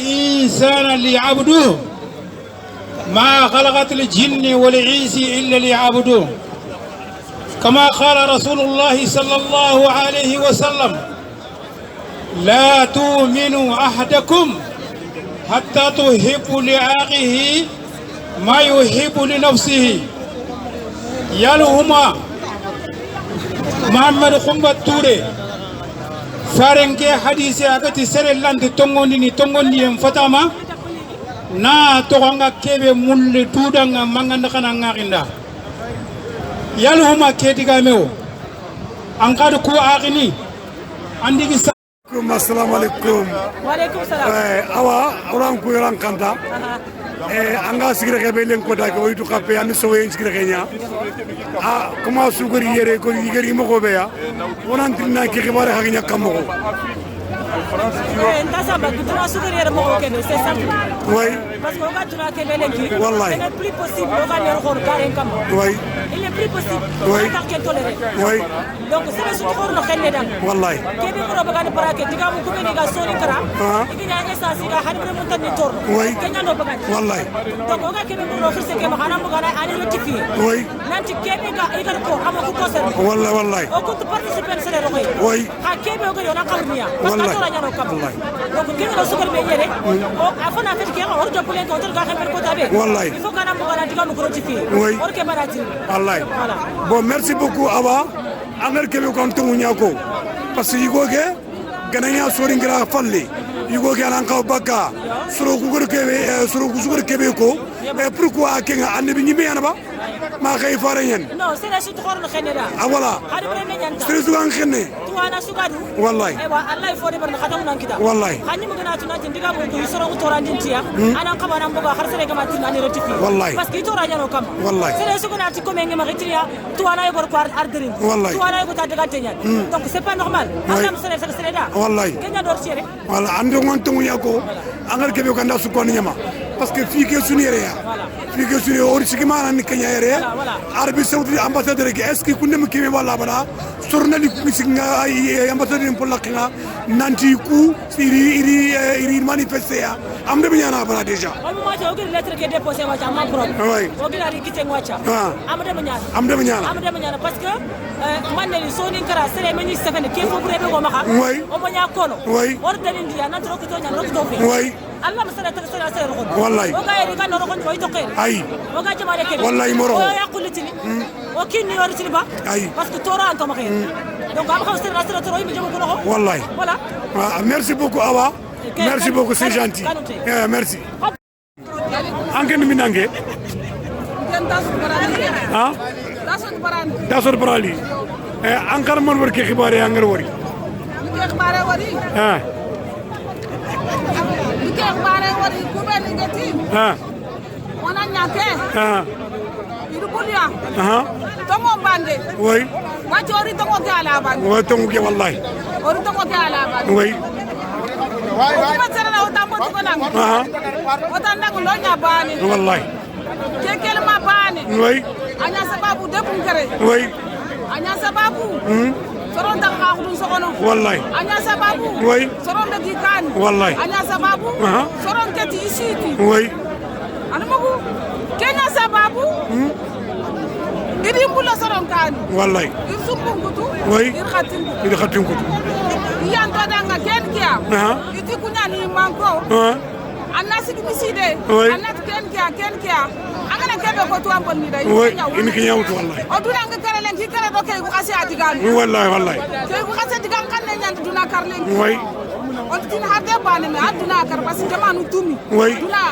الإنسان ليعبدوه ما خلقت الجن والإنس إلا ليعبدوه كما قال رسول الله صلى الله عليه وسلم لا تؤمنوا أحدكم حتى تحب لأخيه ما يحب لنفسه يالهما محمد خمبة توري farenke hadisi agati sere lande tongondi en fatama na togonga kebe mulle tudanga manganda kana ngakinda yalhuma kediga mewo ankadu ku agini andigi assalamu alaikum wa alaikum salam awa oran ku yoran kanta anga sigire ke belen ko da ko yitu kape ani so yen sigire kenya comment sugari yere ko yigeri mo ko be ya onan tinna ke xibare xagnya kammo ndasa ba gudura sugari yere mo ko kene c'est ça oui parce que on va tourner ke belen ki wallahi c'est plus possible on va yer xor karen kam oui il est plus possible oui on va tolérer oui donc c'est le xor no xenne dang wallahi kebe ko ba gane parake diga mu ko be diga soni kara iginya essence ga hadbre mun tan ni torno oui kenya no ba wallahi donc on va kebe ko xirse ke ma xana mo gana ani rectifier oui nanti kebe ga igar ko amako ko ser wallahi wallahi o ko participer sere roy oui ha kebe ko yona xarmiya parce que tola nyano kam donc kebe no sugar be yere o afana fet ke o do pulen ko tel ga xamper ko tabe wallahi il faut kana mo gana diga mo ko rectifier oui or ke barati wallahi voilà bon merci beaucoup Awa anger kebe ko antu nyako parce que yigoge gananya soringira falle yigoge alanka baka suro kugur kebe suro kugur kebe ko pourquoi kenga ande bi nyime yana ba ma kay faranyen non c'est la chute xor no xenera ah voilà hadi bre me nyanta c'est souvent xenne tuwana sugadu wallahi aywa allah il faut de barna khatamu nan kita wallahi hanni mo gana tunati ndiga mo ko soro ko torandin tiya anan kaba nan boga har sere gama tinani rectifier wallahi parce que tora nyano kam wallahi sere sugana ti ko mengi ma retria tuwana yo bor ko arderin wallahi tuwana yo ta daga tenya donc c'est pas normal am sere da wallahi kenya dor sere wala ando ngon tongu nyako anger kebe ko nda su ko nyama parce que fi ke sunire ya fi ke sunire ori sigima nan kenya yere Arabie Saoudite ambassadeur ke est ce que kunde kime wala bana journali ku singa ambassadeur pour la kina nanti ku iri manifester ya amde bi nyana bana déjà on mo ta ogir lettre ke déposer wa ma problème oui ogir ari kite ngwacha amde bi nyana parce que maneli soni kara sere meni sefene ke fo brebe go maka oui o mo nya kono oui ordani ndiya nan tro ko to nya ro ko fe oui Allah masala ta sere ro wallahi o ga eri kan ro ko to ke ay o ga jama de ke wallahi moro o ya kulitini o kinni yor tini ba ay parce que tora an to maka donc am xam sere tro yi bi jama ko no wallahi voilà merci beaucoup Awa merci beaucoup c'est gentil merci angen minange ha dasor barali ankar mon wor ke xibare angar wori xibare wori ha ke xibare wori ku ben ngati ha wona nyake ha idu bulia ha tongo bande oui wa jori tongo ke ala bande wa tongo ke wallahi ori tongo ke ala bande oui ma sera na utambo ko nang ha utandang lo nya bani wallahi kekel ma bani oui anya sababu de bungere oui anya sababu soron dang ha khudun sokono wallahi anya sababu oui soron de dikan wallahi anya sababu soron keti isiti oui anu magu kenya sababu idi mbula soron kan wallahi ir sumbungutu oui ir khatin kutu yan to danga ken kia iti kunya ni manko anasi miside anat ken kia angana kebe ko to ambon ni dai in ki nyawtu wallahi o duna nga kare len ki kare do kay ko xasi adigan wallahi kay ko xasi adigan kan ne nyant duna kar len oui on tin harde bani me aduna kar parce que jamanu tumi duna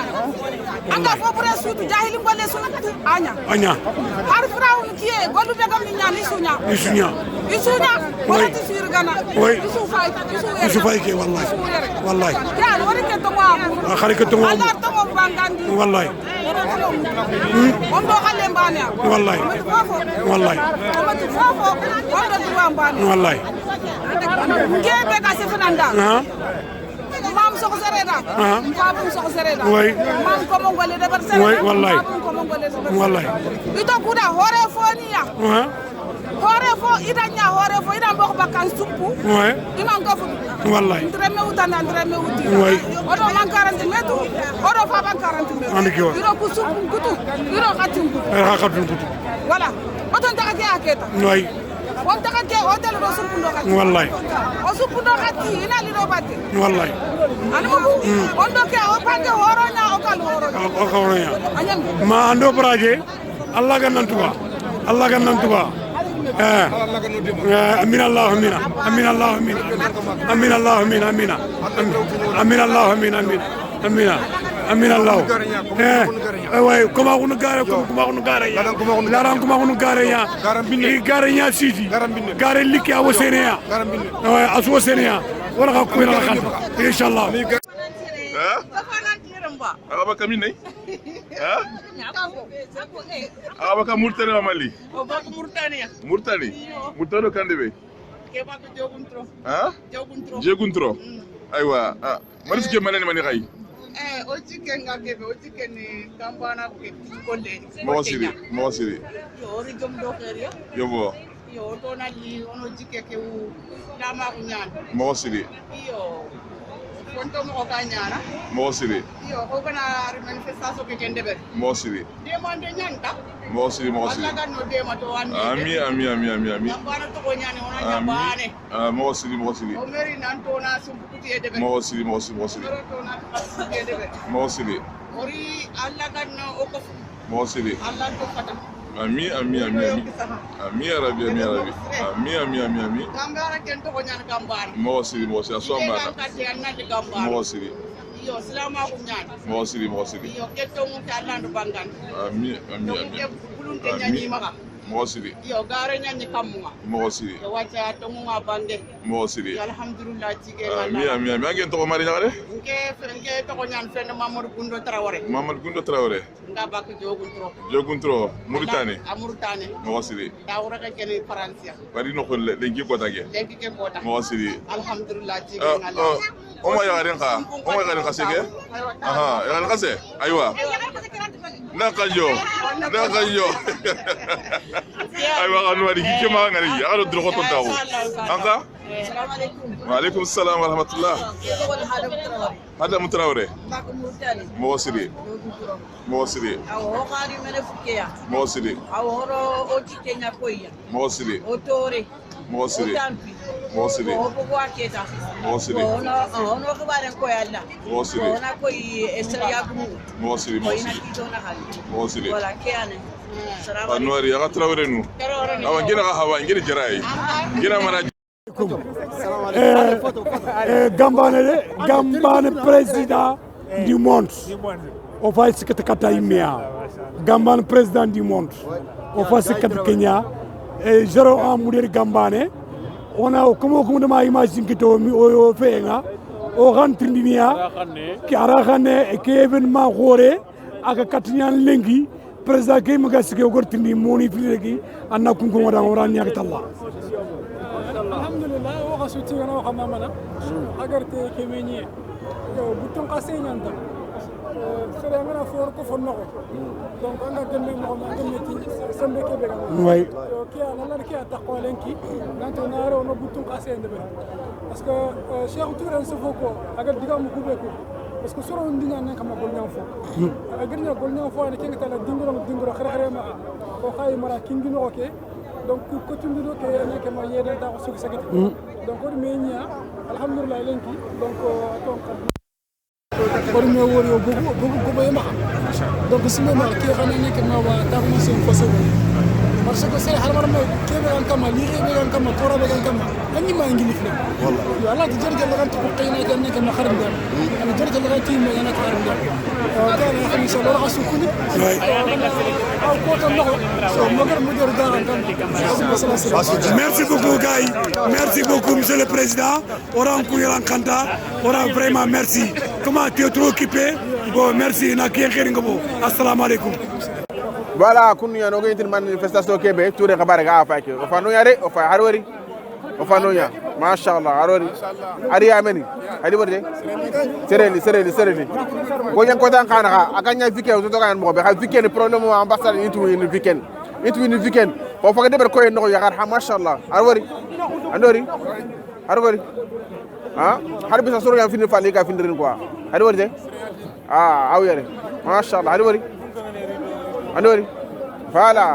anga fo pres sutu jahili ngolle sunati anya har frawun kiye golu be gam ni nyani sunya wala ti sir gana isu fay ke wallahi ya wori ke to wa khari ke to wa Allah to mo bangandi wallahi on do xale mbane wallahi on do duwa mbane wallahi kebe ka se fananda mam soko sereda babum soko sereda mam ko mongole de bar sereda wallahi babum ko mongole de bar wallahi ito kuda hore fonia hore fo idanya hore fo idan bok bakan suppu ouais iman gofu wallahi ndreme utana ndreme uti ouais odo man 40 metu odo fa ban 40 metu andi ki wa iro ku suppu kutu iro khatim kutu khatim kutu voilà oton taka ke aketa ouais on taka ke hotel do suppu ndo khati wallahi o suppu ndo khati ina li do batte wallahi animo on do ke o pange horonya o kal horonya anyam ma ando braje Allah ganantuba amin Allah amin amin Allah amin amin Allah amin amin amin Allah amin amin amin amin Allah way kuma kunu gare ya laran kuma kunu gare ya gare ya siti gare liki awo senia way aso senia wala ka kuira kan inshallah Aba kamine aba murtani amali murtani kandebe jeguntro aywa maris ke manene mani kay o chikenga kebe o chikeni kambana ke kolle mo siri yo ri jom do keriya yobo yo to na li ono jikeke u dama ko nyaan mo siri yo konto mo ka nyaana mo siri yo ko bana manifestation ke kendebe mo siri demande nyanta mo siri Allah kan no dema to wan ami kambana to ko nyaane ona nyabane mo siri o meri nan to na sum kuti edebe mo siri to na kuti edebe mo siri ori Allah kan no o ko mo siri Allah to fata ami ya rabbi ami kambara ken to ko nyaan kambana mo siri asoma mo siri yo salama ko nyaan mo siri yo ketto mo ta Allah ndo bangan ami bulunte nyaani maka mo siri yo gare nyaani kamunga mo siri yo wacha to mo bange mo siri alhamdulillah tige ami ngen to ko mari ngare nke to ko nyaan fen Mamadou Gundo Traoré nga bak joguntro Mauritanie mo siri tawra ka kene France bari no ko lengi ko tage mo siri alhamdulillah tige o ma yaren ka sege aha yaren ka se aywa na kajo aywa kanu wadi ki ma ngari aro dro ko taw anka wa alaikum assalam wa rahmatullah hada Traoré mo siri awo khari mele fukeya mo siri aworo o tikenya koya mo siri o tore mo siri o bogo aketa mo siri ono ko bare ko yalla mo siri ona ko esriya gumu mo siri ina kitona hali mo siri wala kiyane salamu anwari ya Traoré nu awan gina ka hawa ngina jaray gina mara Gambane président du monde o fa sikata kata imea Gambane président du monde o fa sikata Kenya e zero a mudir Gambane ona como de ma imagine kito mi o fenga o gantrinia ki araxane ke événement xore aka katñan lengi président ke maga sike o gortindi moni filegi anna kunko wada wora ñak talla alhamdulillah o xasuti gana xama mana agarte ke meñi yo button qase ñanta sere ngana for ko fonno donc anga gemme mo ma gemmeti sembe ke be way yo ki ala la ki taqwa lenki nanto naro no button qase ndebe parce que Cheikh Touré se foko agar digam ko be ko parce que soro ndinya nan kama gol nyam fo agar nya gol nyam fo ne kenga tala dingoro xere ma ko xay mara kingi no ke donc ko tundudo ke ne kama yeden ta ko sugi sagati donc ko meñia alhamdulillah lenki donc ton kon me wori o bugu ko be ma donc sima ma ke xana nek ma wa ta ko sen ko sen parce que c'est halmar me ke be an kama li be an kama tora be an kama anni ma ngi lifna wallahi Allah di jargal la gantu qeyna ke nek ma xaram dal ana jargal la gantu me ana xaram dal كان ان شاء الله راسو كل او كوتا نو سو مگر مدير دار Merci beaucoup Gaï, merci beaucoup monsieur le président. Oran Kouyalan Kanta, Oran vraiment merci. Comment tu es trop occupé? Bon merci na ki ngabo. Assalamu alaikum. Voilà, kun ya no ngi manifestation kebe touré xabar ga fa ke o fa no yare o fa harwari o fa no ya mashallah harwari ari ameni adi bode sereli ko ñan ko tan xana xa akanya fike o to kan mo be xa fike ni problème ambassade itu ni weekend o faga deber koy no yakar ha mashallah arwari andori arwari ha har bisa suru yang finir fali ka finirin quoi arwari de aw yare mashallah arwari andori voilà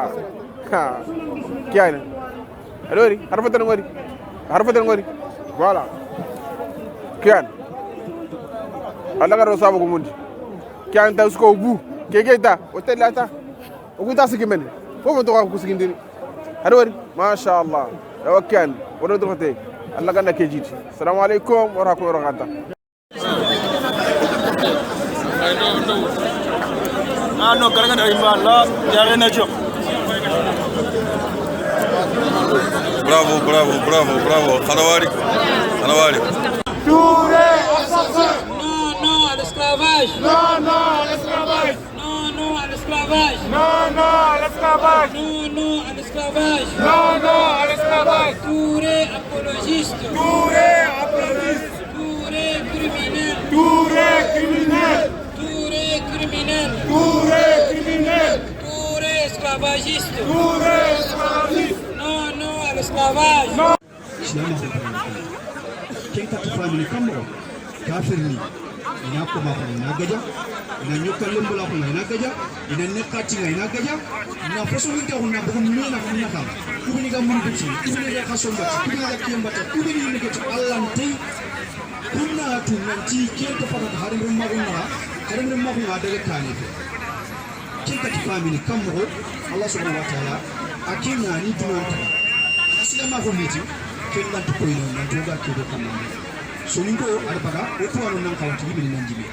kiane arwari harfatan ngori voilà kiane Allah karo sabu ko mundi kiane ta usko bu kegeta o telata o guta sikimene fofo to ko sikindiri arwari mashallah ya kiane wodo to te Allah ganna kejiti assalamu alaikum wa rahmatullahi wa barakatuh no karanga da imalla yare na jo bravo Khalawari Touré assassin. Non à l'esclavage. Non à l'esclavage. Non à l'esclavage. Non à l'esclavage. Non à l'esclavage. Non à l'esclavage. Touré apologiste. Touré apologiste. Touré criminel. Touré criminel. Touré criminel. Touré criminel. Touré esclavagiste. Touré esclavagiste. Non à l'esclavage. Non. Kenka tufamili kammo kafirni ina kuma ko ina gaja ina nyokalle mbula ko ina gaja ina nekati ina gaja na faso ni ko na ko mena ko na kam kubini ga mun biti kubini ga kaso mbati kubini ga kiyambata kubini ni ke Allah tay kunna tunanti kenka fata harim mago na daga tani kenka tufamili kammo Allah subhanahu wa ta'ala akina ni dunanta aslama ko miti kenga to koy non nan toga ke do kamande soninko arbaga o to anon nan kawti bi nan jibe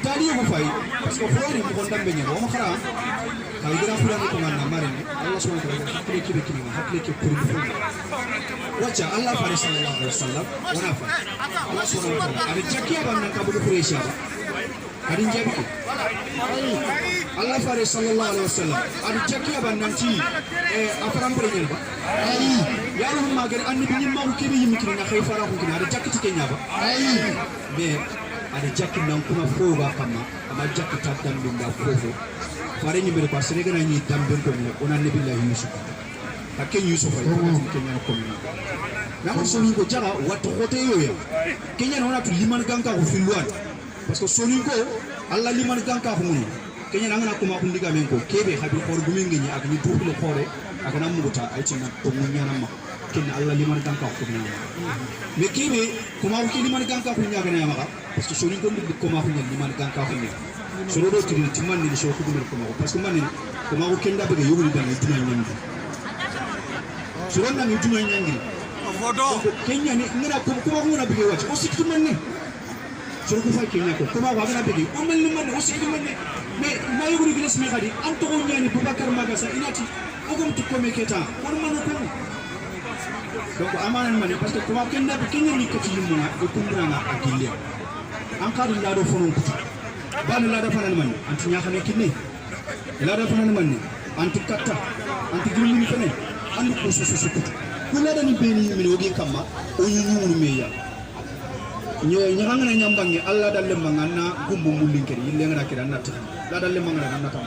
tali ko fay parce que fori mo kon dambe nyabo ma khara kay dira fura ko man na mare Allah subhanahu wa ta'ala hakle ke kuri wacha Allah fa sallallahu alaihi wasallam wana fa Allah subhanahu wa ta'ala abi jakiya ban nan kabulu furesha adin jabi Allah fa sallallahu alaihi wasallam abi jakiya ban nan ti afaram prenyel ba ay yalla ma gar annabi ni ma ko kebe yimi kina khay fara ko kina ada jakki kenya ba ay be ada jakki nan kuma fo ba kama ama jakki ta dambe nda fofo fare ni mere ko sene gana ni dambe ko ni ona nabi allah yusuf ka ken yusuf ay ko kenya ko ni na ko soni ko jara wato hote yoya kenya na ona to liman ganka ko filwan parce que soni ko allah liman ganka ko mun kenya na ngana kuma kundiga men ko kebe habi khor gumengi ni ak ni dubule khore ak na muguta ay ci na to munyana ma ken Allah liman ganka ko ni me kebe kuma ko liman ganka ko nyaga na ma parce que soni ko ndi kuma ko liman ganka ko ni so do to ti man ni so ko dum ko parce que man ni kuma ko kenda be yogul dan ni dina nyangi so ron na ni dina nyangi fodo kenya ni ngana ko kuma ko na be wati o sikki man ni so ko fa kenya ko kuma ko na be o man ni man o sikki man ni mais ma yogul gines mi khadi am to nyani Boubacar Magasa inati ogum to ko meketa on man ko donc amana man parce que kuma kenda be kenya ni ko ci yimuna ko kundura na akille an kadu la do fonon kutu ban la da fanal man anti nya xane kinne la da fanal man anti katta anti jummi ni fene and ko so kutu ko la da ni be ni mi wogi kamma o ñu meya nya ngana nyambangi alla dalle mangana gumbu mulinkeri yille ngana kira natta la dalle mangana natta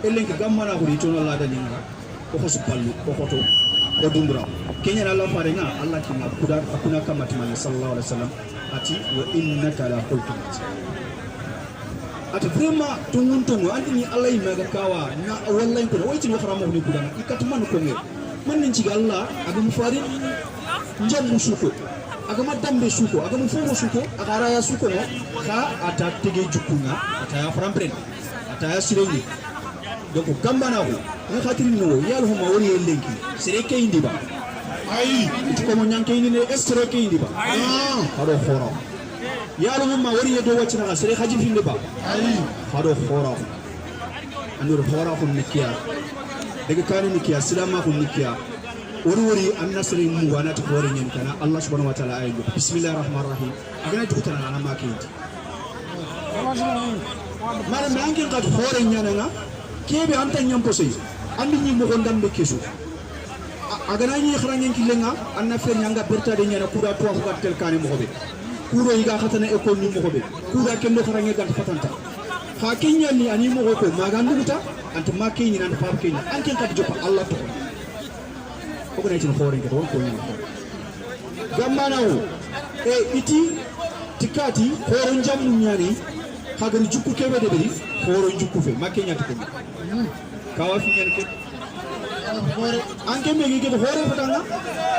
elenke gammana ko ni tono la dalle ngara ko ko supallu ko koto ko dumbra kenya Allah fare nga Allah kina kuda akuna kama timani sallallahu alaihi wasallam ati wa innaka la khulqin ati vraiment tunguntungu andini Allah imaga kawa na wallahi ko wayti wa kharamu ni kuda ikatu man ko ngel man ni ci Allah aga mu fare njammu suko aga madambe suko aga mu fomo suko aga raya suko no ka ata tege jukunga ata ya frampren ata ya sirengi donc gambana ko ni khatiri no yalla huma woni lenki sere kay indi ba ay ko mo nyanke ni ne estre kay indi ba hado khoro yalla huma woni do wacci na sere khaji finde ba ay hado khoro andur khoro ko nikiya daga kanu nikiya silama ko nikiya wori annasri mu wana to hore nyen kana Allah subhanahu wa ta'ala ayo bismillahir rahmanir rahim agana tukutana na makenti mara me angin kat hore nyana nga kebe anta nyam posay andi nyi mo gondam be kesu agana nyi khrangen kilenga anna fer nyanga bertade nyana kuda to ko tel kane mo hobe kuro yiga khatana e ko ni mo hobe kuda kendo khrangen gal fatanta fa kenya ni ani mo ko magandu ta anta ma kenya nan fa kenya an ken ka jopa Allah to ko ne tin hore ke don ko ni gamana o iti tikati horon jammu nyani kaga ni jukku kebe de beri horon jukku fe ma kenya to kawa fi nyen ke anke me ke to hore fatanga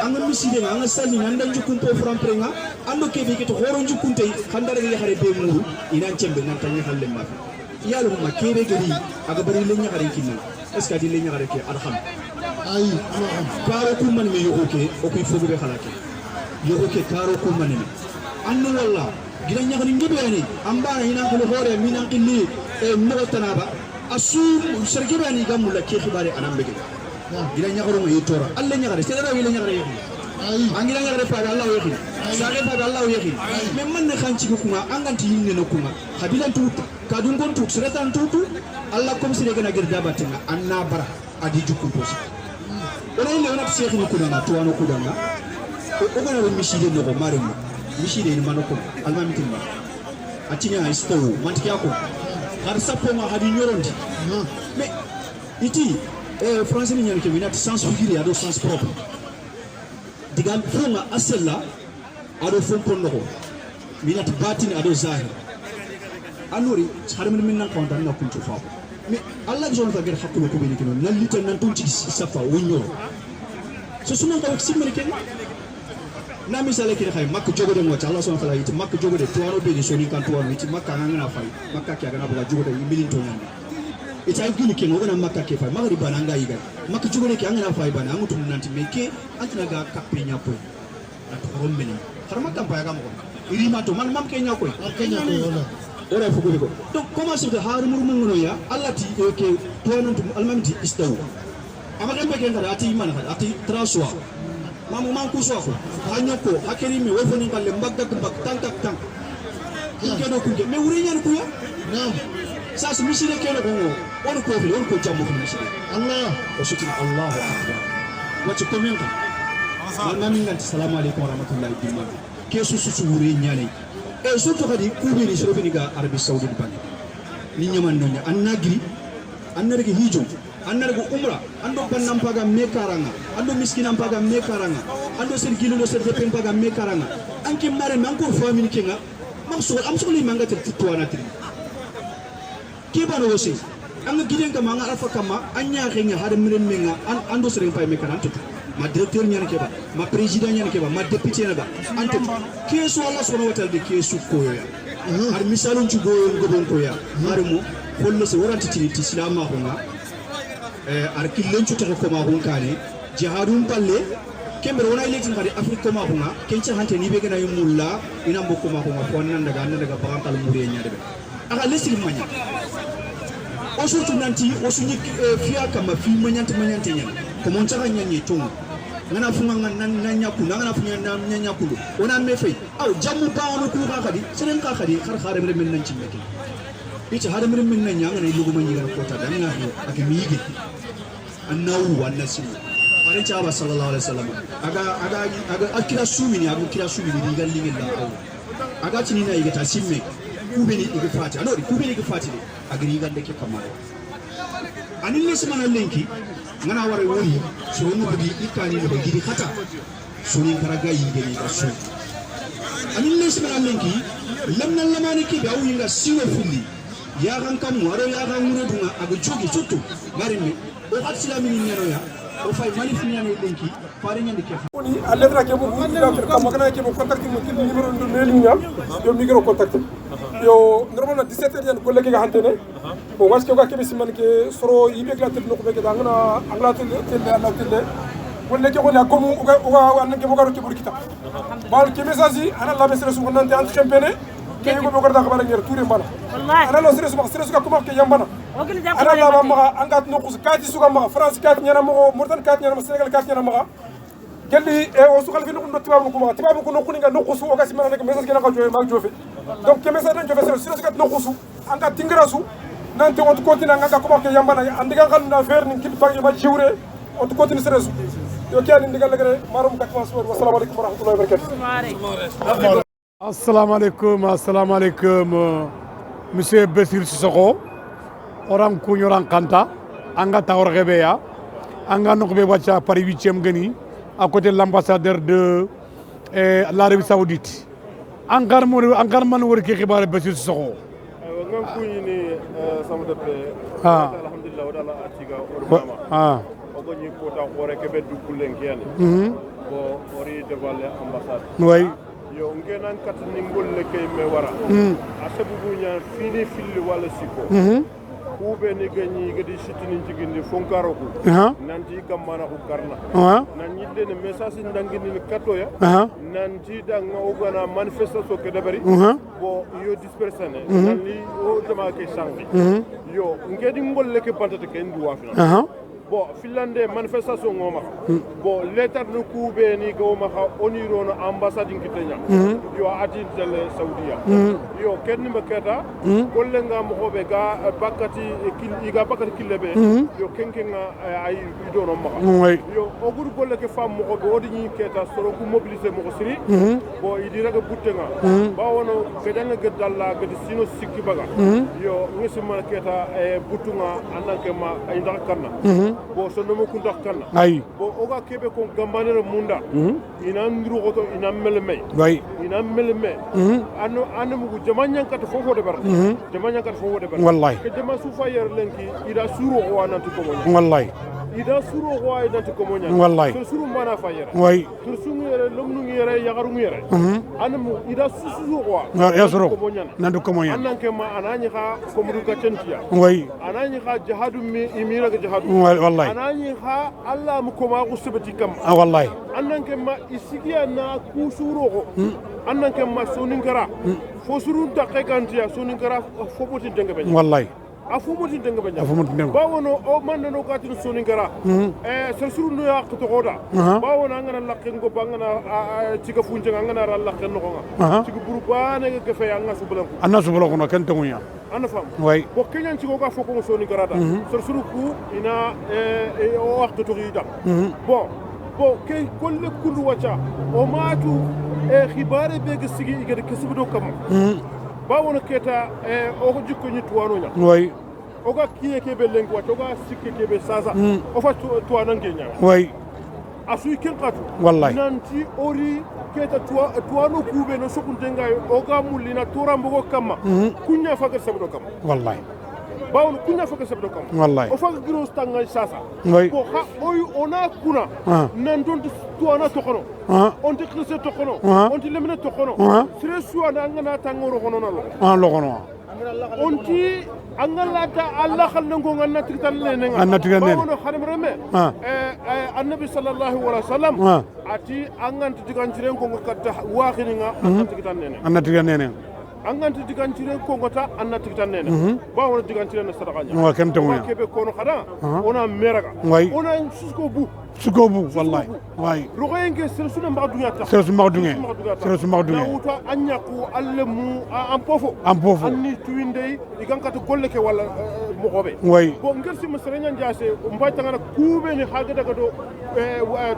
anga miside nga anga sali nan dan jukku to framprenga ando kebe ke to horon jukku tay khandare ga yahare be muru ina cembe nan tan halle ma yalo ma kebe gari aga bari le nyagare kinna est ce que di le nyagare ke arham ay karo ku man me yoke o ko fogu be khalake yoke karo ku man me annu walla gina nyagani ngibe ani ambana ina ko hore minan qilli e mo tanaba asu sergi bani gamu la ke khibare anam bege gina nyagaro ma yitora alla nyagare c'est la wile nyagare yoke ay angira nyagare fa Allah yoke sare fa Allah yoke me man ne khanci ko kuma anganti yinne no kuma habilan tutu kadun gon tutu seretan tutu Allah comme si gana gerda batinga anna bara adi jukku posi ona ile ona cheikh ni kudanga tuano kudanga o gana ro mishide no mare mo mishide ni manoko alma mitimba atinya isto mantiki yako har sapo ma hadi nyorondi mais iti français ni nyane ke minati sens figuré ado sens propre digal fuma asella ado fon ponnoko minati batini ado zahir anori harmin min nan kontan na kuntu fa mais Allah jone fa ger hakkulo ko beni kino nallita nan tunci safa wonyo so sunan ko simmer ken na misale ken khay makko jogode mo Allah subhanahu wa ta'ala yiti makko jogode to waro be ni soni kan to waro yiti makka ngana fay makka kya gana buga jogode milin to nyande ita gini ken ogana makka ke fay magari bana nga yiga makko jogode ke ngana fay bana ngutu nanti meke antina ga kappe nyapo at rombeni har makka pa ga mo irima to man mam ke nyako kenya ko ora fugo ko donc comment c'est de haru murmungo ya Allah ti ke tonon almamti istaw amaka mbeke ngara ati man ati traswa mamu man ku so ko hanyoko hakeri me wofoni kalle mbagga mbak tanka tank kedo ku me wuri nyan ku ya nam sa su misire kedo ko on ko fi on ko jammo ko misire Allah o sutina Allahu akbar wacce ko men ka almamin nganti assalamu alaikum wa rahmatullahi wa barakatuh ke su wuri nyane e surtout kadi kubeni sirofini ga Arabie Saoudite bangi ni nyaman nonya annagiri annarege hijo annarege umra ando bannam paga me karanga ando miskinam paga me karanga ando ser gilulo ser depen paga me karanga anke mare man ko famini kenga makso am sokoli manga tel titwana tri kebano wosi anga giden ka manga alfa kama anya xenga hada miren menga ando ser pay me karanta ma directeur nyane keba ma président nyane keba ma député naba ante kesu Allah subhanahu wa ta'ala de kesu koya har misalun ci goyon gobon koya har mo folle se waranti ci islam ko nga ar killen ci tax ko ma hon kane jihadun palle kembe wona ileti ngade afrique ko ma ko nga kenci hante ni be gana yumulla ina mboko ma ko nga fon nan daga barantal muri nyade be aka lesil manya o surtout nanti o suñi fiya kama fi manyante nyane ko mon taga nyanye tongu ngana funga ngana nyaku ngana funya na nyaku ona me fay aw jamu baawno ku ka khadi senen ka khadi khar khare mere men nan ci meke ita hada mere men nan nyanga ne lugo man yiga ko ta dan na ak mi yigi annahu wan nasim ari chaba sallallahu alaihi wasallam aga akira sumini aga kira sumini digal lingel la aw aga tini na yiga ta simme kubeni iga fati anori kubeni iga fati de aga yiga de ke kamaro anin ne simana lenki ngana wara woni so no bugi ikani no gidi khata so ni karaga yige ni ka so anin ne simana lenki lamna lamani ki be awinga siwe fulli ya kan kam waro ya kan mure dunga aga jogi surtout mari me o hatsila min nyano ya o fay manif nyano lenki fare nyande ke woni alledra ke bu kam magana ke bu contact mo ki numéro ndo mail nyam yo micro contact yo normalement 17 heures ko legi ga hantene bon waske ko kebe siman ke soro yibe glatel no ko be ga ngana anglatel telde Allah telde wonne ke wona comme o an ke bogaro ke burkita bal ke message ana la mesere su wonante entre champene ke ko bogaro da xabara ngere touré mbana wallahi ana lo stress ka kuma ke yambana ana la ma angat no ko kati su ga ma France kati nyana mo Mauritanie kati nyana Sénégal kati nyana ma gelli e o su xalfi no tibabu ko no kuninga no xusu o ga simana nek message ke na ko jowe ma jofe donc ke message tan jofe stress ka no xusu anga tingra su nanti on continue ngaka ko ke yambana andiga kan na fer ni kil pagi ma ciwre on continue stress yo kiyani ndigal legere marum gatma so wassalamu alaikum warahmatullahi wabarakatuh assalamu alaikum monsieur Bessir Sissoko orang kunyoran kanta anga tawar gebeya anga nokbe wacha Paris 8e gani à côté de l'ambassadeur de l'Arabie Saoudite ankar man wor ki xibaar Bessir Sissoko ngam kuñini sama deppe alhamdulillah wala atiga ogo ñi ko ta xore ke be duggulen kene bo ori devaler ambassade way yo ngenan kat ni ngolle kay me wara asabu buña fini filli wala siko kube ni gani gadi shitini jigindi fonkaro ko nanti gamana ko karna nan yidde ne message ndangini ni katoya nanti da ngogana manifestation ke dabari bo yo dispersane nan li o dama ke sangi yo ngedi ngolle ke pantata ke ndu wafina bo finlande manifestation ngoma bo letter no kube ni goma ha onirono ambassade ngitenya yo ati tele saudiya yo kenni makata golle ngam hobe ga bakati iga bakati kilebe yo kenkenga ay idono maka yo ogur golle ke fam mo go odi ni keta soro ku mobiliser mo siri bo idira ga buttenga ba wono kedanga gedalla gedi sino sikki baga yo ngisi makata butunga ananke ma ay ndakarna bo so nomo ku ndax kan ay bo oga kebe ko gambanere munda ina nduru goto ina melme way ina melme anu mu jamanyan kat fofo de bar jamanyan kat fofo de bar wallahi ke jama su fa yer lenki ida suru o wana to ko wallahi ida suru o wa ida to ko wallahi so suru mana fa yer way to sunu yere lomnu yere yagaru yere anu mu ida suru o ya suru nandu ko moñan ananke ma anani kha ko mudu ka tentia way anani kha jihadu mi imira ga jihadu wallahi anani ha Allah mu koma ku sabati kam wallahi annanke ma isigiya na ku suro annanke ma sonin kara fo suru dakke kantiya sonin kara fo botin denga be wallahi afu botin denga be afu botin denga ba wono o man no katin sonin kara sa suru no yak to goda ba wono ngana lakke ngo bangana tiga funje ngana ra lakke no nga tiga buru bane ga fe anga su bulan anna su bulan ko kan tangunya ana fam way bo kenyan ci ko ga foko sonin kara da suru ku ina o waktu to rida bon ke kolle kullu wacha o matu khibare be ga sigi igade kesibdo kam ba wona keta o ko jikko ni tuwano nya way o ga kiye ke be lengo wacha o ga sikke ke be sasa o fa tuwano ngenya way asu ken qatu wallahi nanti ori keta tuwano kube no sokuntenga o ga mulina turambo ko kamma kunya fa ga sabdo kam wallahi bawon kunya faka sabdo kam wallahi o faka giro stanga sasa ko ha oy ona kuna nan don to ana to kono on te krese to kono on te lemne to kono sere suwana ngana tangoro kono na lo kono on ti angala ta Allah khalna ngo ngana tikitan lene anna tikitan lene bawon khadim reme annabi sallallahu alaihi wasallam ati angan tikitan tiren ko katta waxini nga anna tikitan lene anganti digantire ko ngota anna tikitan nene ba wona digantire na sadaka nya wa kam tamuya kebe kono khada ona meraga ona susko bu wallahi way rogoyenge sersuna magdunya ta sersuna magdunya wuto anyaku allemu ampofo anni tuinde igankata golle ke wala mogobe way bo ngersi masrenya ndiase mbata ngana kube ni haga daga do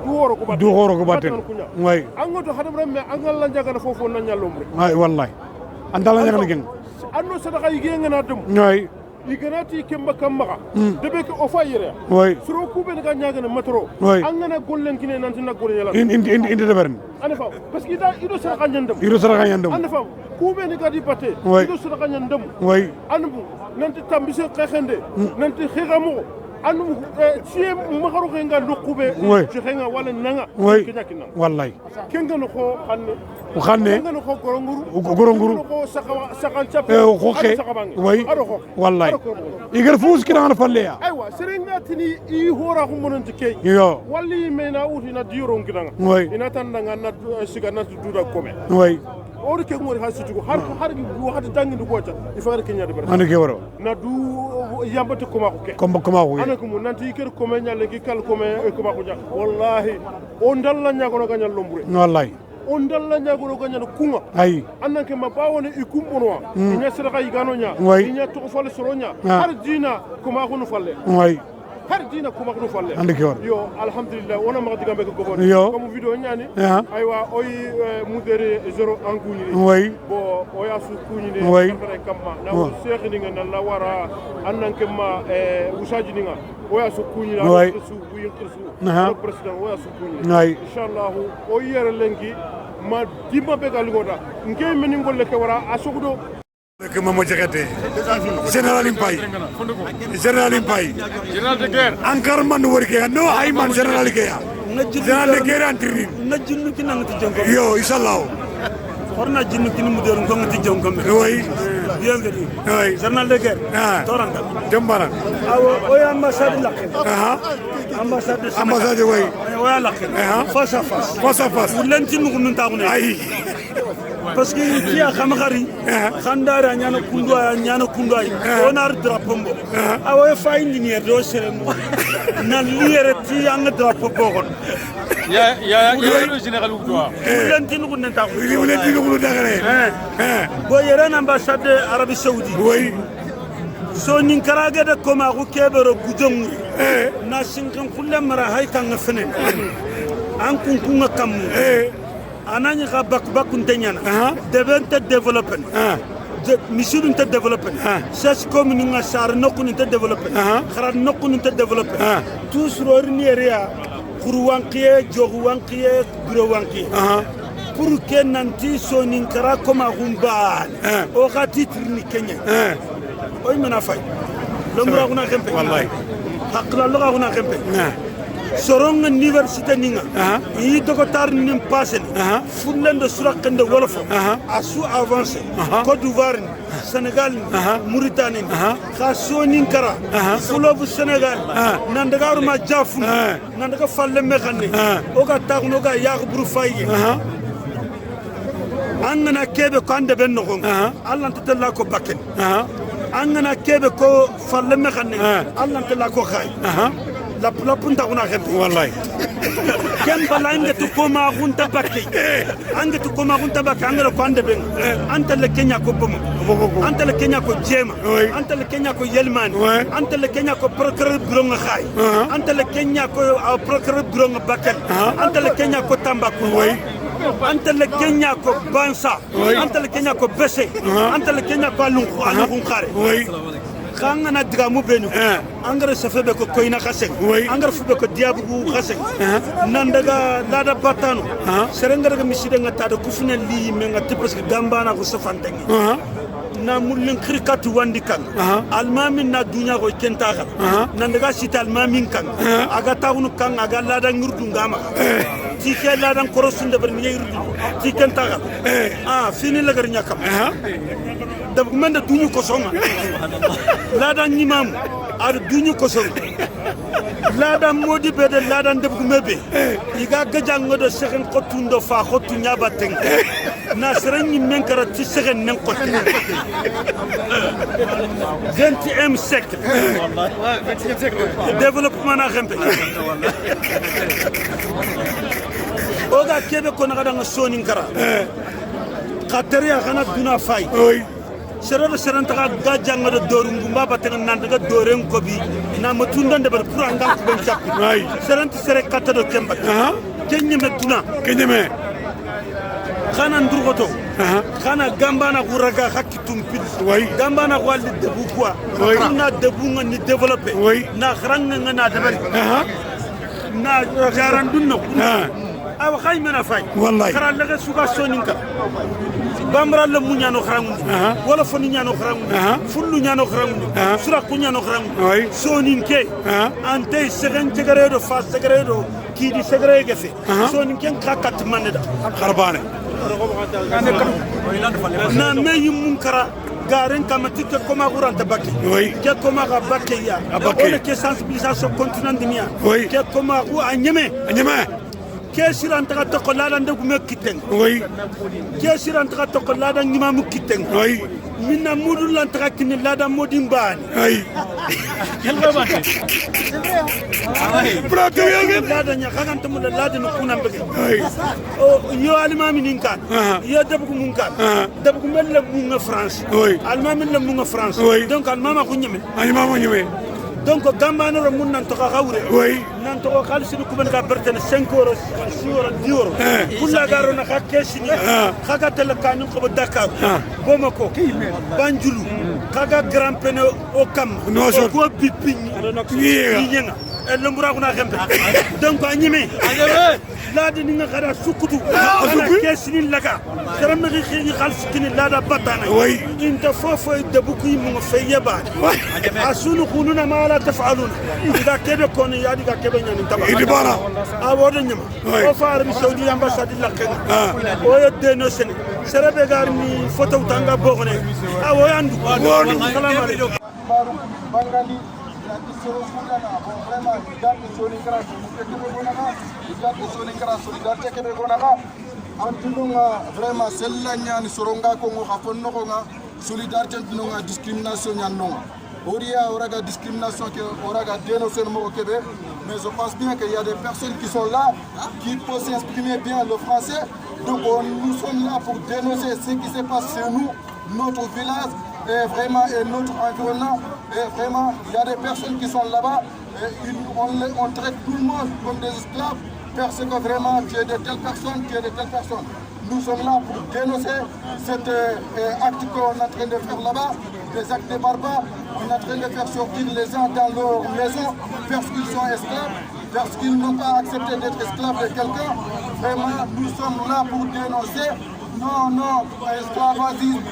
duworo ko batten way angoto hadam remme angal la jaga fofo na nyalomre way wallahi andala ñagana gen anno sadaka yige ngana dum way iganati kemba kamma debe ko ofa yere way suro kube nga ñagana matro angana gollen kine nanti na golle yala indi de beren ana fa parce que da ido sadaka ñandum ana fa kube ni gadi batte ido sadaka ñandum way anu nanti tambise xexende nanti xexamo anu ci makharu nga nokube ci xenga wala nanga kinyakina wallahi kenga no ko xanne kenga no ko goronguru ko sakan chape ko xe way wallahi igar fus kina na falleya aywa serenga tini I hora ko mononti kay yo walli mena uti na diro ngidanga ina tandanga na siga na duda kome way ori ke ngori hasutugo har waxati dangi du gocha ifare kenya de bar ande ke waro na du yambati koma ko ke koma ko ana ko nanti ker kome nyale gi kal kome koma ko nya wallahi on dalla nya ko ganyal lombure wallahi on dalla nya ko ganyal kunga ay annanke ma bawone ikumbono nya sadaka igano nya nya to fale soronya har dina koma ko no falle way har dina kuma ko falle ande ki war yo alhamdulillah wona ma diga be ko bon comme vidéo ñani aywa oy mudere zéro anguni oui bo oya su kuni ne kare kamma na cheikh ni nga la wara annanke ma usaji ni nga oya su kuni na su buyin kirsu president oya su kuni inshallah o yere lengi ma dimba be galugoda ngey meni golle ke wara asugdo que Mama Diakhaté général Impay général de guerre encore man wori ke no ay man général ke ya général de guerre antri na jinnu ki nangati jonko yo inshallah horna jinnu ki mu der ngati jonko oui bien gadi oui général de guerre toranga jambara awo o ambassade la ambassade oui wala la face à face wulanti nugu nun taxune ay parce que kia khamagari khandara nyana kundwa onar drapeau mbo awo fa ingénieur do seremo na liere ti ang drapeau bogon ya le général ou quoi wulanti nugu nun taxune wulanti nugu dagare bo yeren ambassade Arabie Saoudite oui so nin karage da koma ko kebero gudong na sinkan kulle mara hay kan fenen an kunkunga kam anani ga bak ntanyana devente development mission te development sas commune nga sar nokku te development khara nokku te development tous rorni area kurwankiye jogwankiye burowankiye pour que nanti so nin kara koma gumba o ga titre ni Kenya oy mena fay lomra kuna kempe wallahi hakla loga kuna kempe sorong université ninga yi dokotar nim passé fulende surakende wolofo asu avancé Côte d'Ivoire Sénégal Mauritanie kha sonin kara fulobu Sénégal nandagaru ma jafu nandaga falle mekhanni oga tagno ga yagburu faye angana kebe ko ande ben no Allah talla ko bakken angana kebe ko falle mekhanni Allah talla ko khay la punta kuna kempe wallahi kem balanga to koma gunta bakke anga to koma gunta bakke anga ko ande ben anta le Kenya ko bomo anta le Kenya ko jema anta le Kenya ko yelmani anta le Kenya ko procureur bureau khay anta le Kenya ko procureur bureau bakke anta le Kenya ko tambako anta le Kenya ko bansa anta le Kenya ko bese anta le Kenya ko alungu khare kanga na digamu benu angara safebe ko koina khaseng angara fube ko diabu khaseng nandaga lada batano serenga daga miside ngata da kufuna li me ngati parce que gambana ko safantengi na mullen krikatu wandi kan almami na dunya ko kentaga nandaga sita almami kan aga tawnu kan aga lada ngurdu ngama ti ke lada korosunde ber mi yurdu ti kentaga fini la gar nyakam dab menda duñu ko songa lada ñimam ar duñu ko songa lada modi be de lada ndeb ko mebe iga gajang do segen xotundo fa xotu ñaba teng na sereng ñi men kara ci segen nen ko 20e siècle développement na xempe oga kebe ko na nga sonin kara khateria kana duna fay seren taga gajanga do dorum gumba batena nan daga doren ko bi na matunda de bar pour anga ko ben chap seren sere kata do kemba kenye metuna kenye me kana ndurgoto kana gambana guraga hakitum pil gambana walli debu quoi na debu ngani développer na khranga ngana dabari na jarandun no aw khaymena fay wallahi khara laga suga soninka bamra le munyano khrangu wala foni nyano khrangu fullu nyano khrangu sura kunyano khrangu soninke ante segen tegaredo fa segaredo ki di segare gefe soninke kakat maneda kharbane na meyi munkara garen kamatike koma guranta bakke ke koma ga bakke ya on ke sensibilisation continent dunia ke koma ku anyeme kesiran taga to lada ndu me kiteng kesiran taga to lada ngima mu kiteng minna mudu lan taga kin lada modin bani kelba bate prato yogen lada nya kagan to lada no kunan bege o yo alima minin kan yo debu mun kan debu mel mu nga France alma mel mu nga France donc alma ma ko nyeme alma ma nyeme donc gambano ro mun nan to ka gawre oui nan to ko khalisu ko ben ka bertene 5 euros 6 euros 10 euros kulla garo na ka kesini kaga tel kanu ko Dakar Bamako Banjulu kaga grand pene o kam ko pipini ni اللي مراقنا خمبة دونك أنيمي لا دي نيجا خدا سكتو أنا كيسنين لكا ترى مغي خيني خالص كني لا دا بطانا أنت فوفو يدبوكي من فيبا أسونو كونونا ما لا تفعلون إذا كده كوني يادي كده يعني تبع إدبارا أودي نيما أفار بسعودي أمباسادي لكنا ويدينو سني سربي غارني فوتو تانغا بوغني أو ياندو سلام عليكم vraiment igati soni kara kebe gonaka igati soni kara solidarité kebe gonaka antununga vraiment sella nyani soronga ko ngo hafonno ko nga solidarité antununga discrimination nyanonga oria oraga discrimination que oraga dénoncer mo kebe mais je pense bien qu'il y a des personnes qui sont là qui peuvent s'exprimer bien le français donc nous sommes là pour dénoncer ce qui se passe chez nous notre village et vraiment et notre environnement et vraiment il y a des personnes qui sont là-bas et on traite tout le monde comme des esclaves parce que vraiment tu es de telle personne, tu es de telle personne. Nous sommes là pour dénoncer cet acte qu'on est en train de faire là-bas, des actes de barbares. On est en train de faire sortir les gens dans leur maison parce qu'ils sont esclaves, parce qu'ils n'ont pas accepté d'être esclaves de quelqu'un. Vraiment, nous sommes là pour dénoncer. Non, esclavagisme.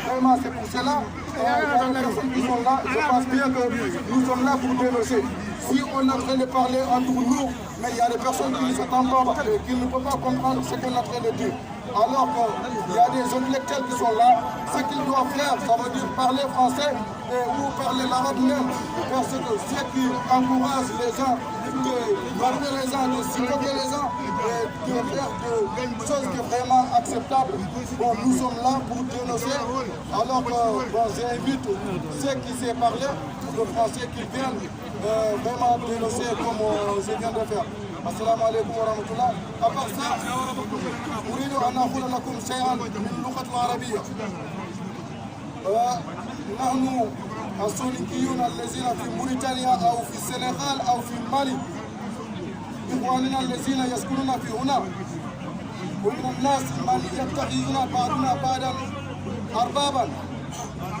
Vraiment, c'est pour cela. Il y a des personnes qui sont là. Je pense bien que nous sommes là pour dénoncer. Si on est en train de parler entre nous, mais il y a des personnes qui ne s'entendent pas, qui ne peuvent pas comprendre ce qu'on est en train de dire. Alors qu'il y a des intellectuels qui sont là, ce qu'ils doivent faire, ça veut dire parler français ou parler l'arabe même. Parce que ceux qui encouragent les gens, de barrer les gens, de supporter les gens, de faire des choses qui sont vraiment acceptables. Bon, nous sommes là pour dénoncer. Alors que j'invite ceux qui savent parler, le français, qui viennent vraiment dénoncer comme je viens de faire. السلام عليكم ورحمة الله. أبغى أريد أن أقول لكم شيئا من اللغة العربية. نحن السوريين الذين في موريتانيا أو في السنغال أو في مالي، إخواننا الذين يسكنون في هنا، ومن الناس من يتخذون بعضنا بعضا أربابا،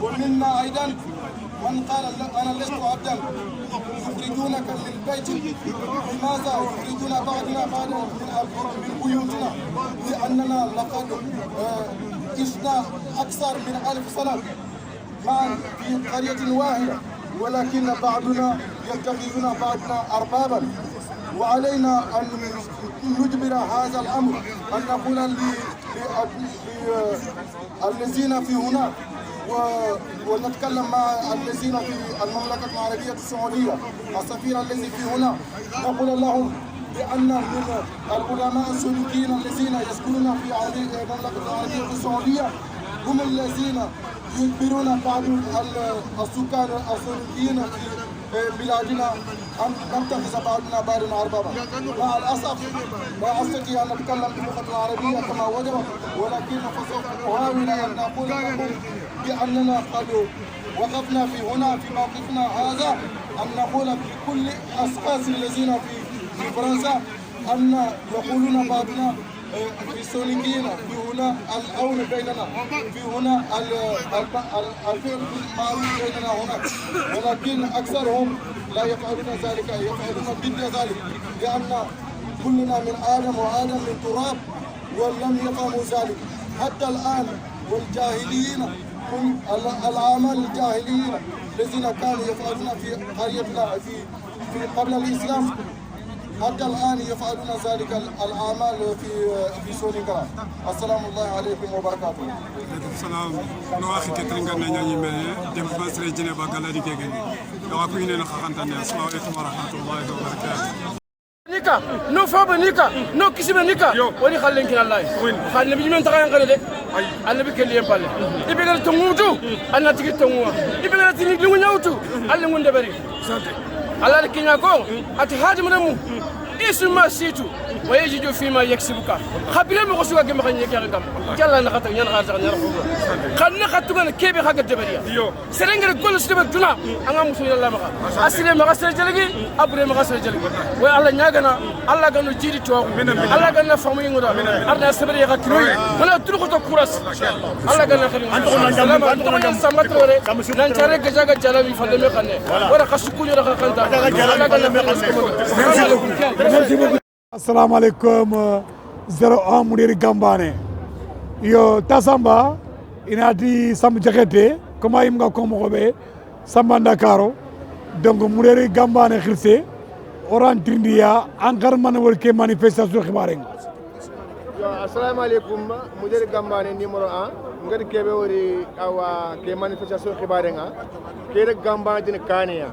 ومنا أيضا من قال أنا لست عبدا، يخرجونك من البيت. لماذا يخرجون بعضنا بعضا من بيوتنا؟ لأننا لقد عشنا أكثر من 1000 سنة معا في قرية واحدة، ولكن بعضنا يتخذون بعضنا أربابا، وعلينا أن نجبر هذا الأمر، أن نقول للذين في هنا ونتكلم مع الذين في المملكة العربية السعودية، السفير الذي في هنا، نقول لهم بأن من العلماء السوريين الذين يسكنون في المملكة العربية السعودية هم الذين يجبرون بعض السكان السوريين في بلادنا أن نتخذ بعضنا بعضا أربابا. مع الأسف لا أستطيع أن أتكلم باللغة العربية كما وجب، ولكن فسوف أحاول أن أقول لكم بأننا قد وقفنا في هنا في موقفنا هذا أن نقول لكل الأشخاص الذين في فرنسا أن يقولون بعضنا في السوريين في هنا الأون بيننا، في هنا الفعل المعروف بيننا هناك، ولكن أكثرهم لا يفعلون ذلك، يفعلون ضد ذلك، لأن كلنا من آدم وآدم من تراب، ولم يفهموا ذلك حتى الآن. والجاهليين هم العمل الجاهليين الذين كانوا يفعلون في قريتنا في قبل الإسلام حتى الآن يفعلون ذلك الأعمال في سوريا. السلام الله عليكم وبركاته. عليكم السلام. نواخي كترينغا نانيا مي ديم باسري جينيفا غالادي كيغي. يوا كويني نخانتاني. السلام عليكم ورحمة الله وبركاته. نيكا نو فابا نيكا نو كيسيما نيكا وني خالين كي الله خال نبي من تاغان خالي دي الله بك لي يمبال يبغى تموتو انا تيجي تموا يبغى تيجي لو نيوتو الله من دبري الله كينيا كو اتي حاج مرمو اسم سيتو ويجد فيما يكسبك خبير ما قصوا كم خن يكير كم جل أنا خطر يان خارج أنا رفوع خلنا خطوة كيف خاك الدبرية سرنجر كل سبب جنا أنا مسوي الله مكا أسير ما قصر جلقي أبري ما قصر جلقي والله نياجنا الله كانوا جيري توه الله كنا فامي غدا أرنا سبب يغتروي ولا تروح تكورس الله كنا خير أنتم سامت ولا نانشارك جاك جلابي فلما خنّه ولا خشكوني ولا خنّه الله كنا assalamu alaikum 01 Mounir Gambane yo tasamba inati sam jakete koma imga komo be samba Dakaro donc Mounir Gambane khirse oran trindia ankar man wolke manifestation khibaren yo assalamu alaikum Mounir Gambane numéro 1 ngadi kebe wori awa ke manifestation khibarenga kere Gambane dina kaniya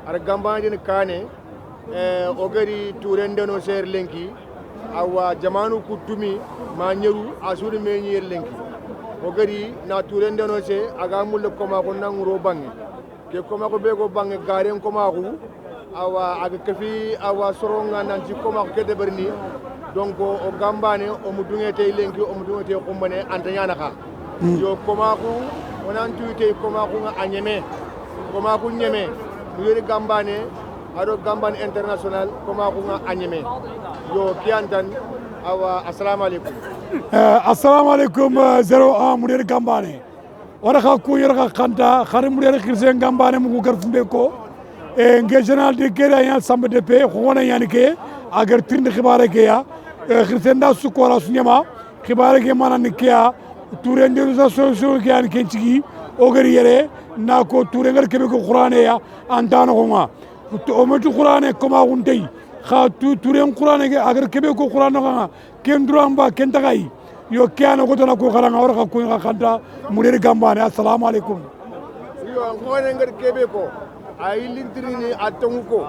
ar Gambane dina kane ogari turendeno ser lenki awa jamanu kutumi ma nyeru asuri me nyer lenki ogari na turendeno se aga mulle koma ko nanguro bangi ke koma ko be go bangi garen koma ko awa aga kafi awa soronga nanti koma ko kede berni donc o Gambane o mudungete lenki o mudungete ko mane antanyana ka yo koma ko onan tuite koma ko anyeme koma ko nyeme Mounir Gambane ado Gambane international koma ko nga anyeme yo kiantan awa assalamu alaikum assalamu alaikum 01 Mounir Gambane wara ka ku yara khanta khari Mounir khirse Gambane mu gar fumbe ko e nge general de kera ya sambe de pe khona yani ke agar tind khibare ke ya khirse nda su ko ra sunyama khibare ke manan ke ya toure nderusa so ke yani kenchigi ogari yere na ko toure ngar kebe ko qur'ane ya antano ko nga o metu qur'ane koma guntei kha turen qur'ane ke agar kebe ko qur'ane nga ken duramba ken tagay yo kiano ko tona ko khala nga wara ko nga khanta Mounir Gambane assalamu alaikum yo ngone ngar kebe ko ay lintrini atongu ko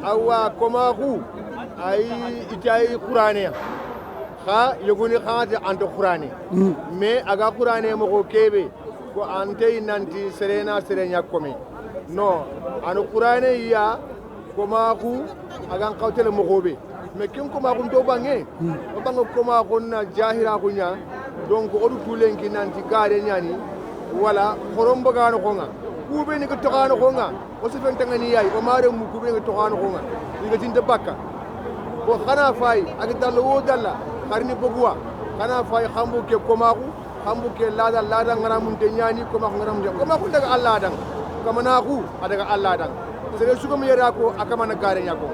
awa koma khu ay itay qur'ane kha yogoni khati ando qur'ane mais aga qur'ane mo ko kebe ko antey nanti serenya komi non ano qur'ane ya koma ku agan qawtele mo gobe mais kin koma ku do bange o bango koma ko na jahira ko nya donc o du tulenki nanti gare nyani wala korombo gano ko nga kube ni ko tokano ko nga o se fen tangani yayi o mare mu kube ni ko tokano ko nga ni ga tinda bakka ko khana fay ak dalla wo dalla karni bogwa khana fay khambu ke koma ku khambu ke lada ngara mun te nyani koma ko ngara mun koma ku daga Allah dan kama na ku daga Allah dan sere suko mi yara ko akama na gare nyako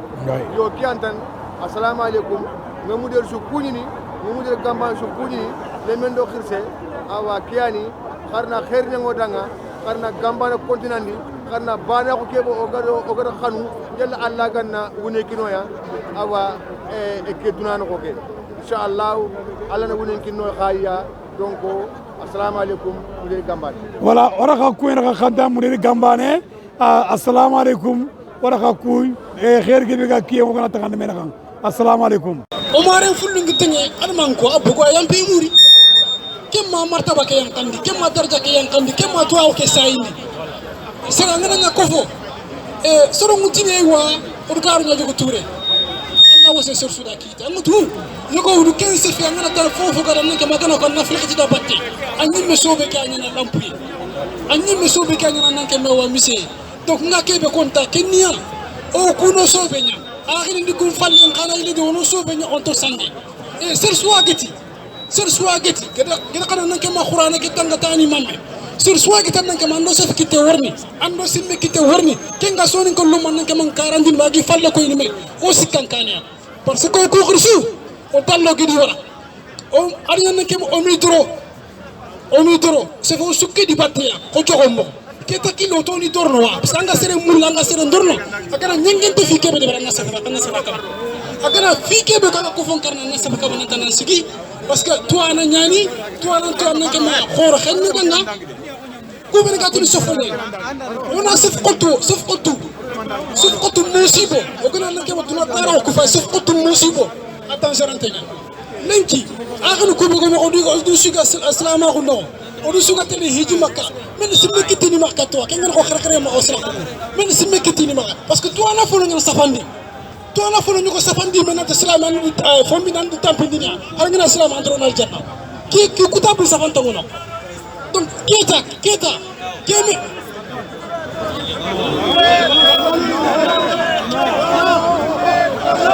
yo kiantan assalamu alaikum ngamu der su kunyini ngamu der Gambane su kunyini le mendo khirse awa kiani karna khair nyango danga karna Gambane kontinandi karna bana ko kebo o gado khanu yalla Allah ganna wune kinoya awa e ke dunano ko ke inshallah Allah na wune kino khaya donc assalamu alaikum Mounir Gambane wala ora ka ku ina khanta Mounir Gambane assalamu alaikum wara ka ku khair ge ga kiye ko na tangande mena kan assalamu alaikum o mare fullu ngi tanye alman ko abugo yambe muri kemma martaba ke yankandi kemma darja ke yankandi kemma tuwa ke sayini sera ngana nga kofo soro ngutine wa orgaru nya jogo toure Allah wase sur suda kita ngutu yogo wudu 15 fi ngana dal fofo gara nanke magana ko na flati da batte anni me sobe ke anyana lampi anni me sobe ke anyana nanke me wa mise donc ngakebe konta kenya o kuno sobe nya akhiri ndikum fallen khana ile do no sobe nya on to sande e ser swageti gada kana nanke ma qur'ana ke tanga tani mamme sur swageti nanke ma ando sef kite warni ando simme kite warni kenga soni ko lumma nanke man karandin bagi falle ko ni me o sikkan kanya parce que ko khursu o tallo gidi wala o ari nanke o midro se fo sukki di batya ko jogombo keta kilo to ni dorno wa sanga sere mulla nga sere dorno akara nyengente fi kebe de bara nga sabaka akara fi kebe ka ko fon karna nga sabaka bana tan sigi parce que toi ana nyani toi ana ke ma khoro xenni nga ko be ga tuli sofole ona sef qotu musibo o gana nanke ma tuna tara ko fa sef qotu musibo attention antenya lenki akanu ko be ko o du suga assalamu alaikum o suga tele hiji makka men simme kitini makka to ken ko khara ma osra men simme kitini makka parce que toi na folo ngam safandi to na fono ñuko safandi men na islam an fombi nan tampi dinya har ngina islam andro na janna ki kutabu safanta ngono donc keta kemi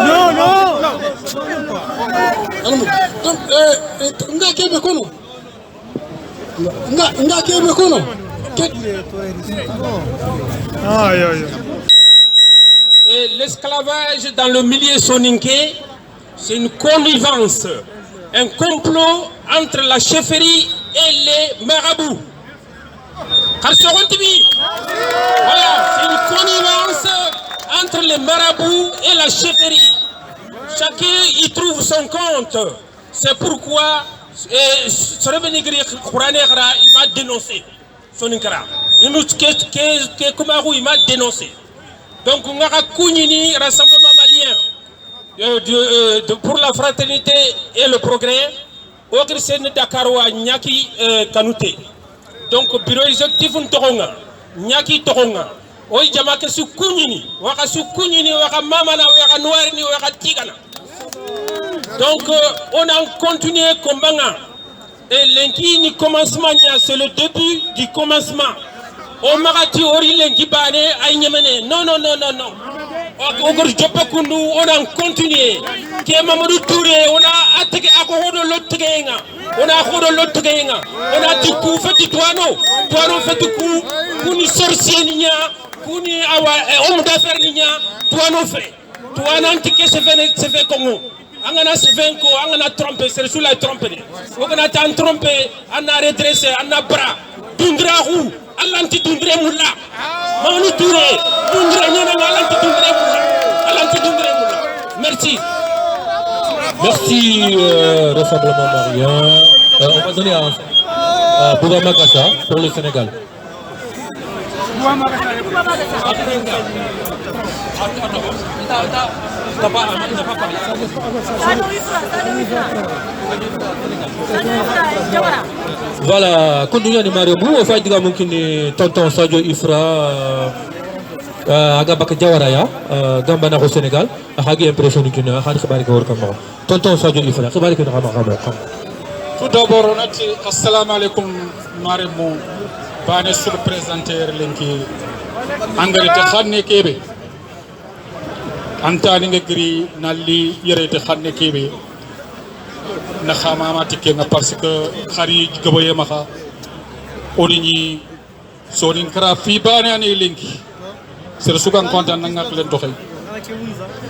no donc nga kebe kono nga kebe kono Et l'esclavage dans le milieu soninké, c'est une connivence, un complot entre la chefferie et les marabouts. Voilà, c'est une connivence entre les marabouts et la chefferie. Chacun y trouve son compte. C'est pourquoi il m'a dénoncé. Il m'a dénoncé. Donc, on a Kounini, Rassemblement malien pour la fraternité et le progrès, au Christian Dakaroa, Nyaki Kanouté. Donc, bureau exécutif Ntoronga, Nyaki Toronga, Oi Jamake su Kounini, Waka su Kounini, Waka Mamana, Waka Noirni, Waka Tigana. Donc, on a continué Kombanga. Et l'enki commencement, c'est le début du commencement. On m'a dit non. On a continué. Mamadou Touré, on a attaqué à l'autre. On a dit coup, fait du toano. Toano fait du coup, pour nous sorcier, pour nous homme d'affaires, toano fait. Toano antique, c'est fait comme nous. On a vaincu, on a trompé, c'est sous la trompée. On a trompé, on a redressé, on a bras. Dundraou. Alanti Dundre Moula. Mamadou Touré. Dundre Nyana Alanti Dundre Moula. Alanti Dundre Moula. Merci. Merci, Rassemblement malien. On va donner à Bouba Magassa pour le Sénégal. Voilà, continuons de Marabou. On fait également que tonton Sadio Ifra Agabaka Diawaraya, Gambana au Sénégal, a eu l'impression que nous avons fait tonton Sadio Ifra. Tout d'abord, on a dit assalamu alaikum Marabou. Bane sur le présentateur Lenki. Angarite Khanne Kebe. Antani Ngri Nali Yerete Khanne Kebe. Na xamama tikke nga parce que xari gaboye maxa onini sonin kra fi bane ane lenki ser sukan kontan nga len doxay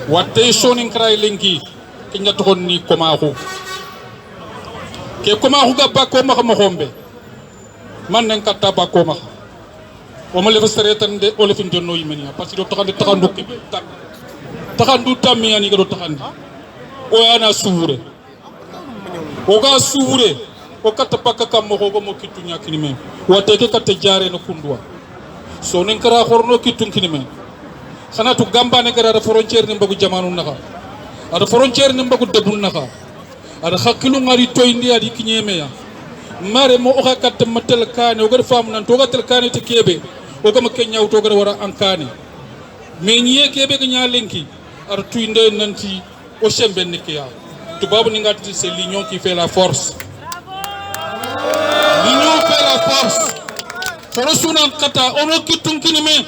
watte sonin kra lenki ki nga toxon ni komaxu ke komaxu ga bako maxa mo xombe man nen katta bako maxa o ma le fastere tan de o le fin jonno yimenia parce que do taxandu ki taxandu tammi ani ga do taxandi o yana soure oga soure o katta pakka kam mo ko mo kittu nyakini men wate ke katta jare no kundwa so nen kara horno kittu kini men xana tu gamba ne gara frontière ne mbagu jamanu naxa ada frontière ne mbagu debun naxa ada hakkilu ngari toyndi adi kinyeme ya mare mo o katta matel kane o gar fam nan to gatel kane te kebe o gama kenyaw to gar wara ankane me nyiye kebe ga nyalenki ar tuinde nanti o chembe nikiya. C'est l'union qui fait la force. L'union fait la force. Sorosunan kata ono kitunkinime.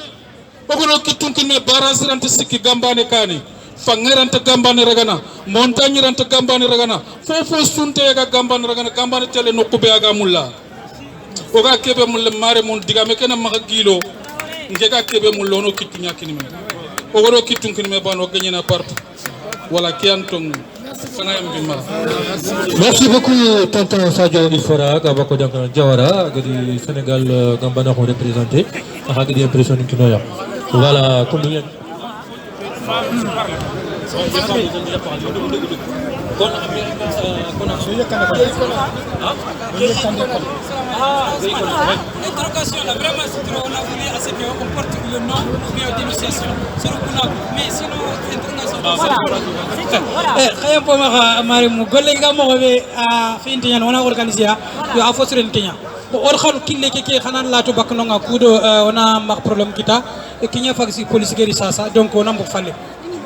Ogono kitunkinime barasirante siki gambane kani. Fangerante gambane ragana. Montagne rante gambane ragana. Fofo sunte yaga gambane ragana. Gambane tele nokube aga mulla. Oga kebe mulle mare mon digame kena magilo. Ngega kebe mulle ono kitunya kinime. Ogono kitunkinime bano ganyena partout. Voilà qui antong. Merci beaucoup, tonton Sadio Ifra, Gabako Diawara, du Sénégal, Gambana représenté, avec des impressions de Kinoya. Voilà, combien L'interrogation là, vraiment, on a voulu à ce qu'on porte le nom ou bien dénonciation. C'est le coup mais sinon, l'interrogation. Voilà. Pour moi, Mariam, collègue à moi, à Fintian, on a organisé à Fosren Kenya. Or xalu kille ke xanan la to bakno nga kudo on a mak problème kita e kinya faxi police geri sasa donc on a mbo falle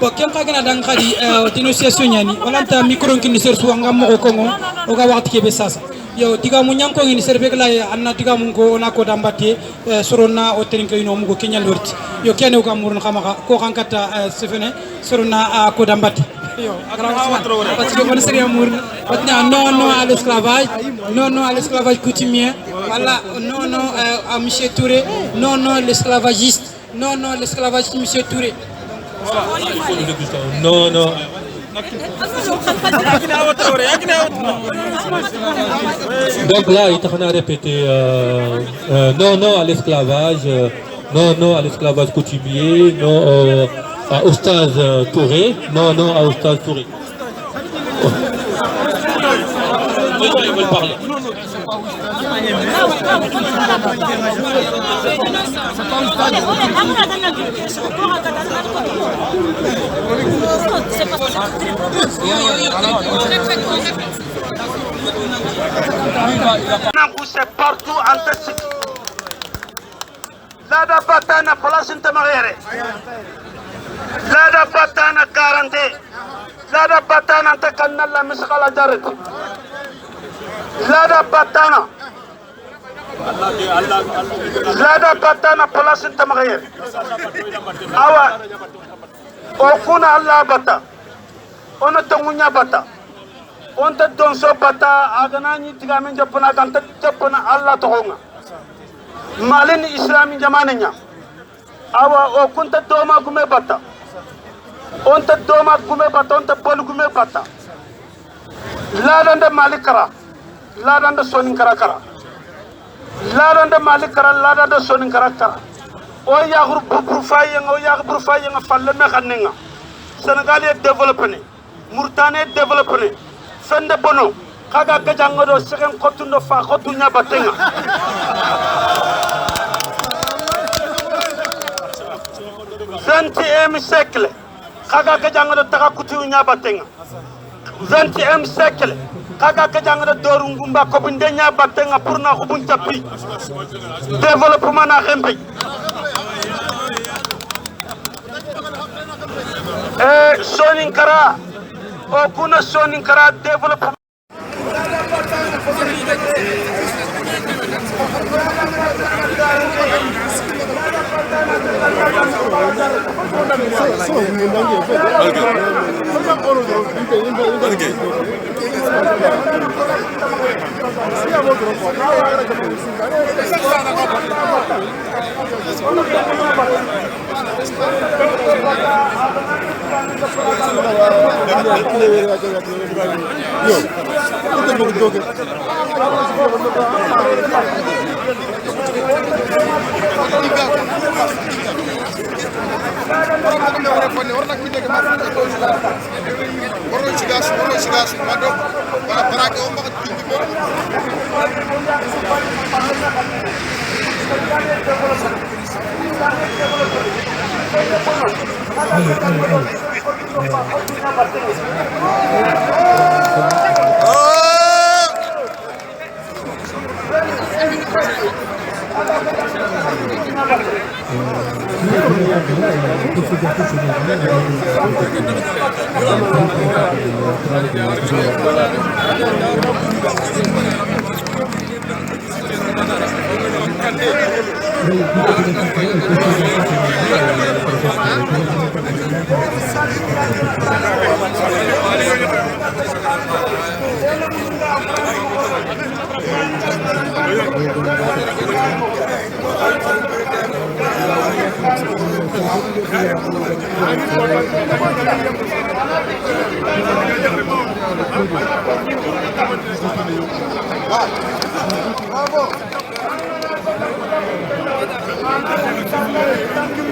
bo kem ka gana dang khadi dénonciation nyani wala ta micro kin ser su ngam mo ko ngo o ga waxti kebe sasa yo diga mu nyanko ngi serbe la anna diga mu ko na ko dambati sorona o trinke ino mu ko kenyal werti yo kene ko amurun khama ko kan kata sefene sorona ko dambati yo parce que on serait amour non à l'esclavage non à l'esclavage coutumier voilà non à monsieur Touré non l'esclavagiste non l'esclavagiste monsieur Touré non donc là il t'a répété non à l'esclavage non à l'esclavage coutumier non à Oustaz Touré non à Oustaz Touré ils veulent parler c'est partout en Texas. Lada batana place intamagere. Lada batana garante. Lada batana takanalla misqala jarit. Lada batana place intamagere. Awa okuna Allah bata. Ona tangunya bata. Onta donso bata aganani tigamen japona ganta japona Allah tohonga. Malin Islami jamananya. Awa okunta doma gume bata. Onta doma gume bata, onta bol gume bata. Ladanda malikara. Ladanda sonin kara. Ladanda malikara, ladanda sonin kara. O yaghur burfayeng, o yaghur burfayeng falle me khanenga. Senegal est développé. Mauritanie est développé. Fende bono kaga gajango do segen kotundo fa kotunya batenga 21e siècle kaga gajango do taka kutunya batenga 21e siècle kaga gajango do doru ngumba ko bindenya batenga pour na khubun tapi développement na xembe Soninkara okuna Soninkara développement Bravo.